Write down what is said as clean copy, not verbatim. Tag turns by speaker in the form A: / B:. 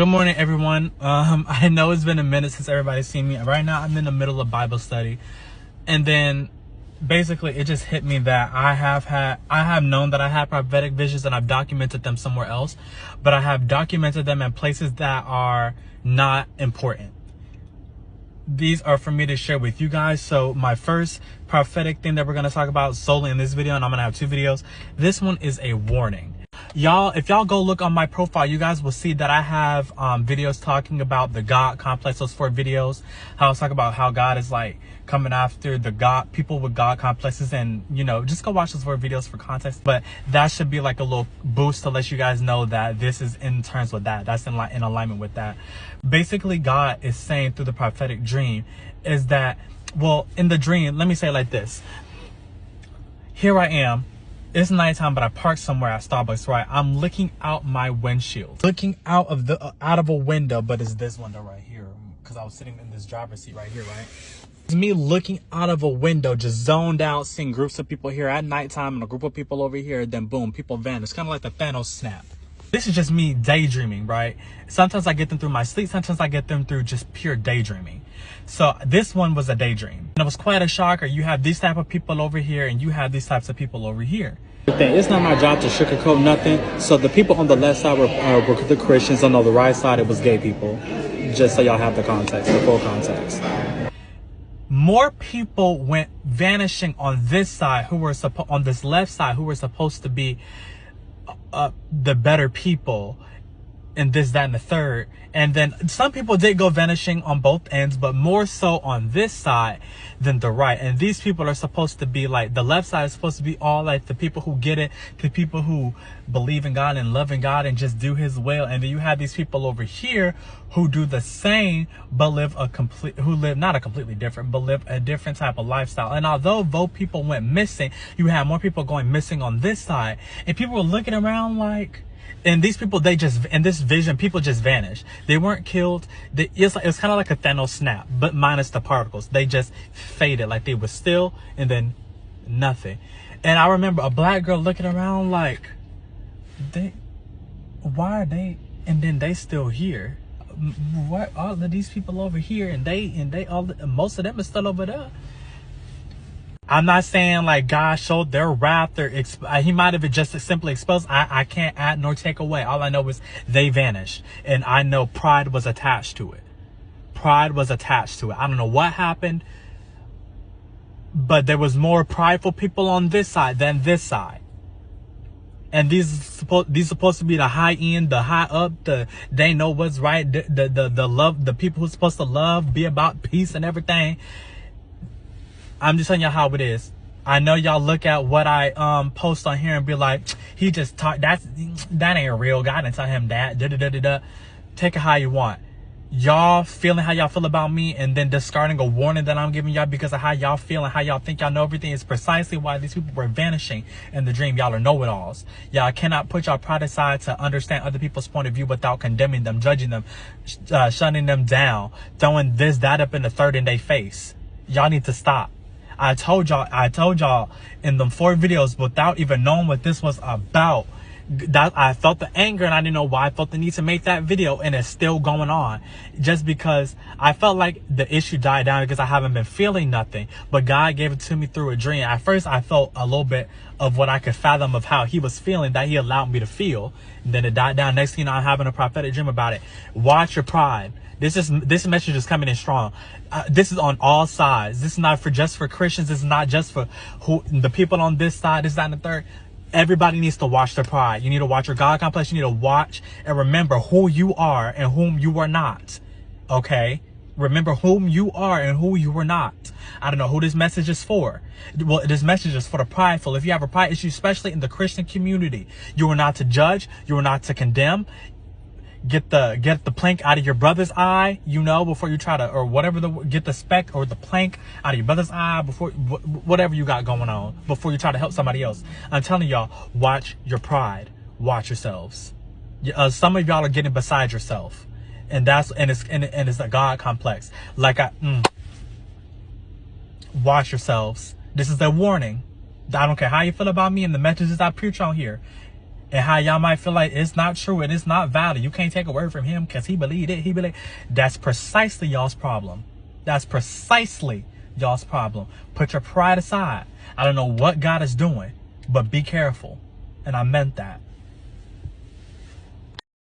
A: Good morning, everyone. I know it's been a minute since everybody's seen me. Right now, I'm in the middle of Bible study, and then basically it just hit me that I have known that I had prophetic visions, and I've documented them somewhere else, but I have documented them in places that are not important. These are for me to share with you guys. So my first prophetic thing that we're going to talk about solely in this video, and I'm going to have two videos. This one is a warning. Y'all, if y'all go look on my profile, you guys will see that I have videos talking about the God complex. Those 4 videos, how I talk about how God is like coming after the God people with God complexes, and you know, just go watch those 4 videos for context. But that should be like a little boost to let you guys know that this is in terms with that. That's in alignment with that. Basically, God is saying through the prophetic dream is that, well, in the dream, let me say it like this. Here I am. It's nighttime, but I parked somewhere at Starbucks, right? I'm looking out my windshield. Looking out of a window, but it's this window right here. Because I was sitting in this driver's seat right here, right? It's me looking out of a window, just zoned out, seeing groups of people here at nighttime and a group of people over here. Then boom, people vanish. Kind of like the Thanos snap. This is just me daydreaming, right? Sometimes I get them through my sleep. Sometimes I get them through just pure daydreaming. So this one was a daydream. And it was quite a shocker. You have these type of people over here, and you have these types of people over here. It's not my job to sugarcoat nothing. So the people on the left side were the Christians. On the right side, it was gay people. Just so y'all have the context, the full context. More people went vanishing on this side, on this left side, who were supposed to be the better people, and this, that, and the third. And then some people did go vanishing on both ends, but more so on this side than the right. And these people are supposed to be like, the left side is supposed to be all like the people who get it, the people who believe in God and love in God and just do his will. And then you have these people over here who do the same, but live not a completely different, but live a different type of lifestyle. And although both people went missing, you have more people going missing on this side, and people were looking around like, and these people, in this vision, people just vanished. They weren't killed. It's kind of like a Thanos snap, but minus the particles. They just faded, like they were still and then nothing. And I remember a black girl looking around like, why are they, and then they still here? What, all of these people over here, most of them are still over there. I'm not saying like God showed their wrath, he might have just simply exposed. I can't add nor take away. All I know is they vanished, and I know pride was attached to it. Pride was attached to it. I don't know what happened, but there was more prideful people on this side than this side. And these supposed to be the high end, the high up, they know what's right, the love, the people who's supposed to love, be about peace and everything. I'm just telling y'all how it is. I know y'all look at what I post on here and be like, he just talked, that ain't real. God didn't tell him that. Take it how you want. Y'all feeling how y'all feel about me, and then discarding a warning that I'm giving y'all because of how y'all feel and how y'all think y'all know everything is precisely why these people were vanishing in the dream. Y'all are know-it-alls. Y'all cannot put y'all pride aside to understand other people's point of view without condemning them, judging them, shutting them down, throwing this, that up in the third in their face. Y'all need to stop. I told y'all in the 4 videos without even knowing what this was about, that I felt the anger, and I didn't know why I felt the need to make that video, and it's still going on just because I felt like the issue died down because I haven't been feeling nothing, but God gave it to me through a dream. At first I felt a little bit of what I could fathom of how he was feeling, that he allowed me to feel, and then it died down. Next thing you know, I'm having a prophetic dream about it. Watch your pride. This message is coming in strong. This is on all sides. This is not just for Christians. This is not just for the people on this side, this, that, and the third. Everybody needs to watch their pride. You need to watch your God complex. You need to watch and remember who you are and whom you are not. Okay? Remember whom you are and who you are not. I don't know who this message is for. Well, this message is for the prideful. If you have a pride issue, especially in the Christian community, you are not to judge. You are not to condemn. Get the plank out of your brother's eye, you know, before you try to, or whatever, get the speck or the plank out of your brother's eye before, whatever you got going on, before you try to help somebody else. I'm telling y'all, watch your pride. Watch yourselves. Some of y'all are getting beside yourself, and it's a God complex. Watch yourselves. This is a warning. I don't care how you feel about me and the messages I preach on here. And how y'all might feel like it's not true and it's not valid. You can't take a word from him because he believed it. He believed. That's precisely y'all's problem. That's precisely y'all's problem. Put your pride aside. I don't know what God is doing, but be careful. And I meant that.